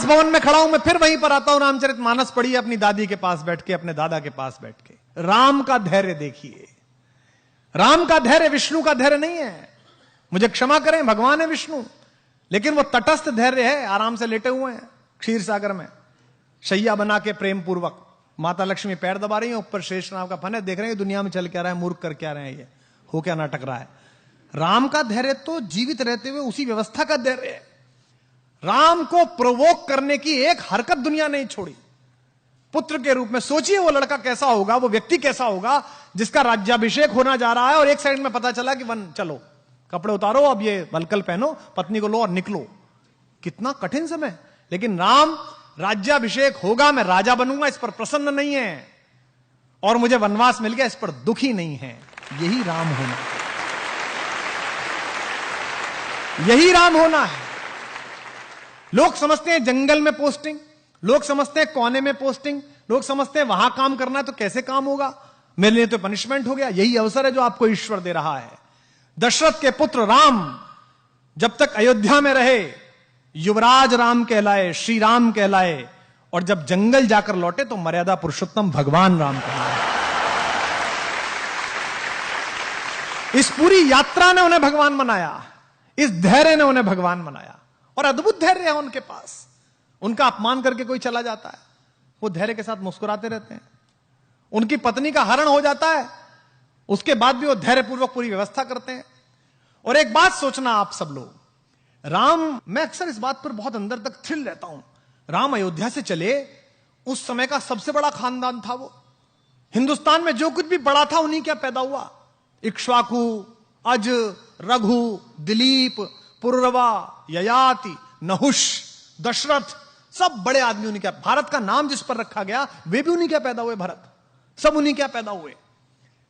राजभवन में खड़ा हूं मैं, फिर वहीं पर आता हूं। रामचरितमानस पढ़िए अपनी दादी के पास बैठ के, अपने दादा के पास बैठ के। राम का धैर्य देखिए। राम का धैर्य विष्णु का धैर्य नहीं है। मुझे क्षमा करें, भगवान है विष्णु, लेकिन वो तटस्थ धैर्य है। आराम से लेटे हुए हैं क्षीर सागर में, शैया बना के प्रेम पूर्वक। माता लक्ष्मी पैर दबा रही है, ऊपर शेष नाग का फन है। देख रहे हैं दुनिया में चल क्या रहा है, मूर्ख कर क्या रहे हैं, ये हो क्या नाटक रहा है। राम का धैर्य तो जीवित रहते हुए उसी व्यवस्था का धैर्य है। राम को प्रोवोक करने की एक हरकत दुनिया नहीं छोड़ी। पुत्र के रूप में सोचिए वो लड़का कैसा होगा, वो व्यक्ति कैसा होगा जिसका राज्याभिषेक होना जा रहा है और एक सेकंड में पता चला कि वन चलो कपड़े उतारो, अब ये वलकल पहनो, पत्नी को लो और निकलो। कितना कठिन समय। लेकिन राम राज्याभिषेक होगा, मैं राजा बनूंगा, इस पर प्रसन्न नहीं है, और मुझे वनवास मिल गया, इस पर दुखी नहीं है। यही राम होना है, यही राम होना है। लोग समझते हैं जंगल में पोस्टिंग, लोग समझते हैं कोने में पोस्टिंग, लोग समझते हैं वहां काम करना है तो कैसे काम होगा, मेरे लिए तो पनिशमेंट हो गया। यही अवसर है जो आपको ईश्वर दे रहा है। दशरथ के पुत्र राम जब तक अयोध्या में रहे युवराज राम कहलाए, श्री राम कहलाए, और जब जंगल जाकर लौटे तो मर्यादा पुरुषोत्तम भगवान राम कहलाए। इस पूरी यात्रा ने उन्हें भगवान बनाया, इस धैर्य ने उन्हें भगवान बनाया, और अद्भुत धैर्य है उनके पास। उनका अपमान करके कोई चला जाता है, वो धैर्य के साथ मुस्कुराते रहते हैं। उनकी पत्नी का हरण हो जाता है, उसके बाद भी वो धैर्यपूर्वक पूरी व्यवस्था करते हैं। और एक बात सोचना आप सब लोग, राम, मैं अक्सर इस बात पर बहुत अंदर तक थ्रिल रहता हूं। राम अयोध्या से चले, उस समय का सबसे बड़ा खानदान था वो। हिंदुस्तान में जो कुछ भी बड़ा था उन्हीं क्या पैदा हुआ। इक्ष्वाकु, अज, रघु, दिलीप, पुरुरवा, ययाति, नहुष, दशरथ, सब बड़े आदमी उन्हीं क्या। भारत का नाम जिस पर रखा गया वे भी उन्हीं क्या पैदा हुए, भरत, सब उन्हीं क्या पैदा हुए।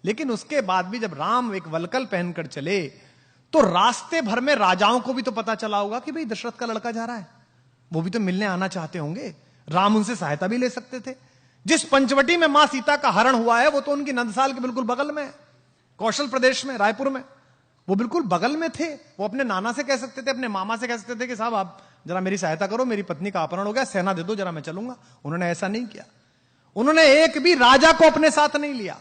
लेकिन उसके बाद भी जब राम एक वलकल पहनकर चले तो रास्ते भर में राजाओं को भी तो पता चला होगा कि भाई दशरथ का लड़का जा रहा है, वो भी तो मिलने आना चाहते होंगे। राम उनसे सहायता भी ले सकते थे। जिस पंचवटी में मां सीता का हरण हुआ है वो तो उनकी नंदसाल के बिल्कुल बगल में है, कौशल प्रदेश में, रायपुर में, वो बिल्कुल बगल में थे। वो अपने नाना से कह सकते थे, अपने मामा से कह सकते थे कि साहब आप जरा मेरी सहायता करो, मेरी पत्नी का अपहरण हो गया, सेना दे दो जरा, मैं चलूंगा। उन्होंने ऐसा नहीं किया। उन्होंने एक भी राजा को अपने साथ नहीं लिया।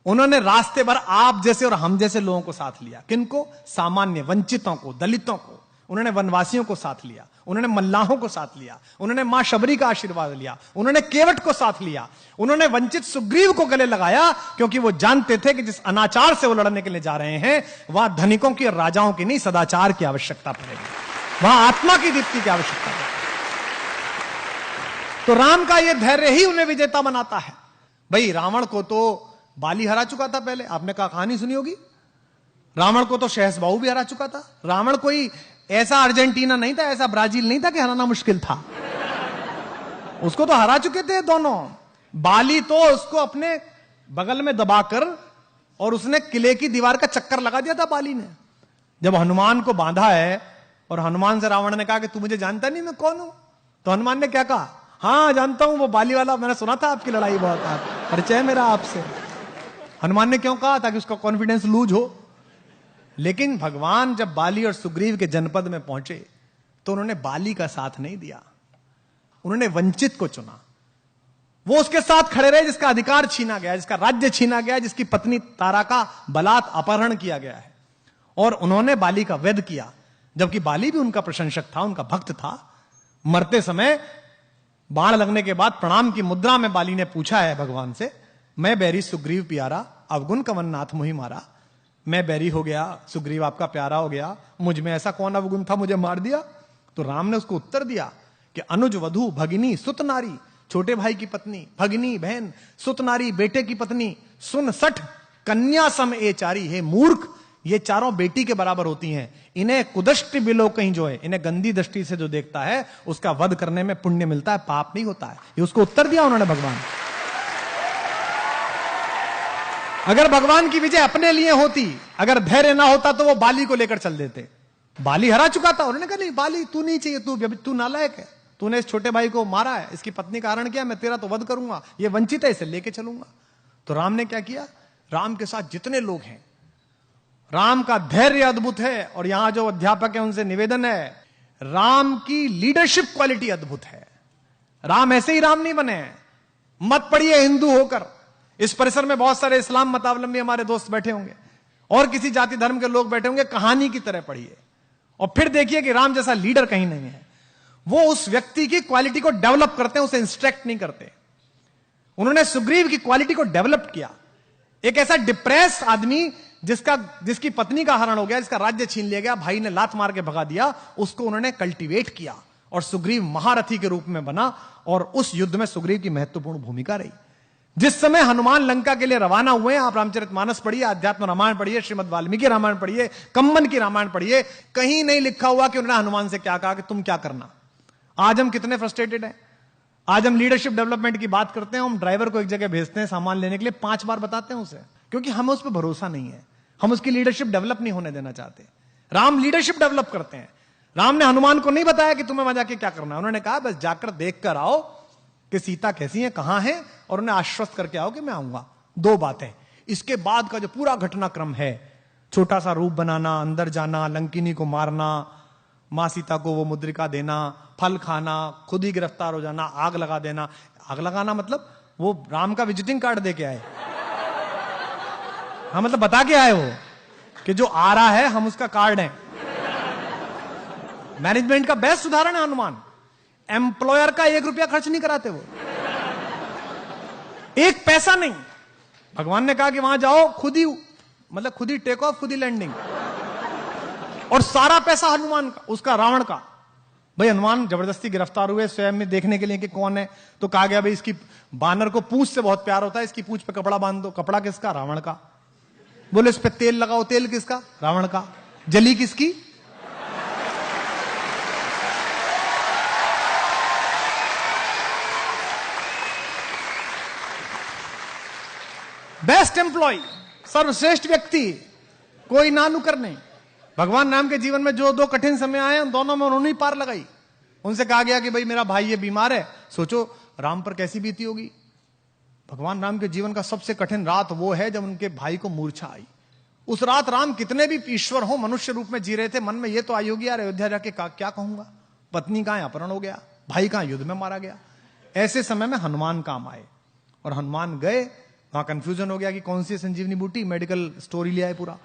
उन्होंने रास्ते भर आप जैसे और हम जैसे लोगों को साथ लिया। किनको? सामान्य वंचितों को, दलितों को। उन्होंने वनवासियों को साथ लिया, उन्होंने मल्लाहों को साथ लिया, उन्होंने मां शबरी का आशीर्वाद लिया, उन्होंने केवट को साथ लिया, उन्होंने वंचित सुग्रीव को गले लगाया, क्योंकि वो जानते थे कि जिस अनाचार से वो लड़ने के लिए जा रहे हैं वहां धनिकों की और राजाओं की नहीं, सदाचार की आवश्यकता पड़ेगी, वहां आत्मा की दीप्ति की आवश्यकता पड़ेगी। तो राम का यह धैर्य ही उन्हें विजेता बनाता है। भाई रावण को तो बाली हरा चुका था पहले, आपने कहानी सुनी होगी। रावण को तो शहसबाहु भी हरा चुका था। रावण कोई ऐसा अर्जेंटीना नहीं था, ऐसा ब्राजील नहीं था कि हराना मुश्किल था। उसको तो हरा चुके थे दोनों। बाली तो उसको अपने बगल में दबाकर और उसने किले की दीवार का चक्कर लगा दिया था बाली ने। जब हनुमान को बांधा है और हनुमान से रावण ने कहा कि तू मुझे जानता नहीं मैं कौन हूं, तो हनुमान ने क्या कहा? हाँ जानता हूं, वो बाली वाला, मैंने सुना था आपकी लड़ाई बहुत, परिचय है मेरा आपसे। हनुमान ने क्यों कहा? ताकि उसका कॉन्फिडेंस लूज हो। लेकिन भगवान जब बाली और सुग्रीव के जनपद में पहुंचे तो उन्होंने बाली का साथ नहीं दिया, उन्होंने वंचित को चुना। वो उसके साथ खड़े रहे जिसका अधिकार छीना गया, जिसका राज्य छीना गया, जिसकी पत्नी तारा का बलात् अपहरण किया गया है, और उन्होंने बाली का वध किया। जबकि बाली भी उनका प्रशंसक था, उनका भक्त था। मरते समय बाण लगने के बाद प्रणाम की मुद्रा में बाली ने पूछा है भगवान से, मैं बैरी सुग्रीव प्यारा, अवगुण कवन नाथ मुहि मारा। मैं बैरी हो गया, सुग्रीव आपका प्यारा हो गया, मुझ में ऐसा कौन अवगुण था मुझे मार दिया? तो राम ने उसको उत्तर दिया कि अनुज वधु भगिनी सुत नारी, छोटे भाई की पत्नी, भगिनी बहन, सुत नारी बेटे की पत्नी, सुन सठ कन्या सम ए चारी। हे मूर्ख, ये चारों बेटी के बराबर होती हैं। इन्हें कुदृष्टि बिलो कहीं जो है, इन्हें गंदी दृष्टि से जो देखता है उसका वध करने में पुण्य मिलता है, पाप नहीं होता है। ये उसको उत्तर दिया उन्होंने भगवान। अगर भगवान की विजय अपने लिए होती, अगर धैर्य ना होता तो वो बाली को लेकर चल देते। बाली हरा चुका था, उन्होंने कहा नहीं बाली तू नहीं चाहिए, तू नालायक है, तूने इस छोटे भाई को मारा है, इसकी पत्नी का हरण किया, मैं तेरा तो वध करूंगा, ये वंचित है, इसे लेके चलूंगा। तो राम ने क्या किया? राम के साथ जितने लोग हैं, राम का धैर्य अद्भुत है। और यहां जो अध्यापक है उनसे निवेदन है, राम की लीडरशिप क्वालिटी अद्भुत है। राम ऐसे ही राम नहीं बने हैं। मत पढ़िए हिंदू होकर। इस परिसर में बहुत सारे इस्लाम मतावलंबी हमारे दोस्त बैठे होंगे और किसी जाति धर्म के लोग बैठे होंगे। कहानी की तरह पढ़िए और फिर देखिए कि राम जैसा लीडर कहीं नहीं है। वो उस व्यक्ति की क्वालिटी को डेवलप करते हैं, उसे इंस्ट्रक्ट नहीं करते। उन्होंने सुग्रीव की क्वालिटी को डेवलप किया। एक ऐसा डिप्रेस आदमी जिसकी पत्नी का हरण हो गया, जिसका राज्य छीन लिया गया, भाई ने लात मार के भगा दिया, उसको उन्होंने कल्टीवेट किया और सुग्रीव महारथी के रूप में बना। और उस युद्ध में सुग्रीव की महत्वपूर्ण भूमिका रही। जिस समय हनुमान लंका के लिए रवाना हुए, आप रामचरितमानस पढ़िए, अध्यात्म रामायण पढ़िए, श्रीमद् वाल्मीकि रामायण पढ़िए, कंबन की रामायण पढ़िए, कहीं नहीं लिखा हुआ कि उन्होंने हनुमान से क्या कहा कि तुम क्या करना। आज हम कितने फ्रस्ट्रेटेड हैं। आज हम लीडरशिप डेवलपमेंट की बात करते हैं, हम ड्राइवर को एक जगह भेजते हैं सामान लेने के लिए, 5 बार बताते हैं उसे, क्योंकि हमें उस पर भरोसा नहीं है। हम उसकी लीडरशिप डेवलप नहीं होने देना चाहते। राम लीडरशिप डेवलप करते हैं। राम ने हनुमान को नहीं बताया कि तुम्हें वहां जाके क्या करना है। उन्होंने कहा बस जाकर देख कर आओ कि सीता कैसी है, कहां है, और उन्हें आश्वस्त करके आओ कि मैं आऊंगा। 2 बातें। इसके बाद का जो पूरा घटनाक्रम है, छोटा सा रूप बनाना, अंदर जाना, लंकिनी को मारना, मां सीता को वो मुद्रिका देना, फल खाना, खुद ही गिरफ्तार हो जाना, आग लगा देना। आग लगाना मतलब वो राम का विजिटिंग कार्ड दे के आए। हाँ, मतलब बता के आए वो कि जो आ रहा है हम उसका कार्ड है। मैनेजमेंट का बेस्ट उदाहरण है हनुमान। एम्प्लॉयर का 1 रुपया खर्च नहीं कराते वो, 1 पैसा नहीं। भगवान ने कहा कि वहां जाओ, खुद ही टेक ऑफ, खुद ही लैंडिंग, और सारा पैसा हनुमान का, उसका रावण का। भाई हनुमान जबरदस्ती गिरफ्तार हुए स्वयं में देखने के लिए कि कौन है, तो कहा गया भाई इसकी बानर को पूंछ से बहुत प्यार होता है, इसकी पूंछ पे कपड़ा बांध दो। कपड़ा किसका? रावण का। बोले इस पे तेल लगाओ, तेल किसका? रावण का। जली किसकी? बेस्ट एम्प्लॉय, सर्वश्रेष्ठ व्यक्ति, कोई नानुकर नहीं। भगवान राम के जीवन में जो 2 कठिन समय आए, उन दोनों में उन्होंने पार लगाई। उनसे कहा गया कि भाई मेरा भाई ये बीमार है। सोचो राम पर कैसी बीती होगी। भगवान राम के जीवन का सबसे कठिन रात वो है जब उनके भाई को मूर्छा आई। उस रात राम कितने भी ईश्वर हो, मनुष्य रूप में जी रहे थे। मन में ये तो आई होगी यार अयोध्या जाके क्या कहूंगा, पत्नी कहां अपहरण हो गया, भाई कहां युद्ध में मारा गया। ऐसे समय में हनुमान काम आए और हनुमान गए। वहां कंफ्यूजन हो गया कि कौन सी संजीवनी बूटी, मेडिकल स्टोरी ले आए पूरा।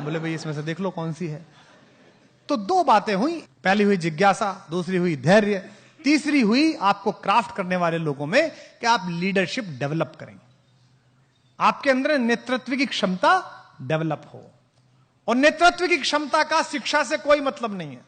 बोले भाई इसमें से देख लो कौन सी है। तो 2 बातें हुई। पहली हुई जिज्ञासा, दूसरी हुई धैर्य, तीसरी हुई आपको क्राफ्ट करने वाले लोगों में कि आप लीडरशिप डेवलप करें, आपके अंदर नेतृत्व की क्षमता डेवलप हो। और नेतृत्व की क्षमता का शिक्षा से कोई मतलब नहीं है।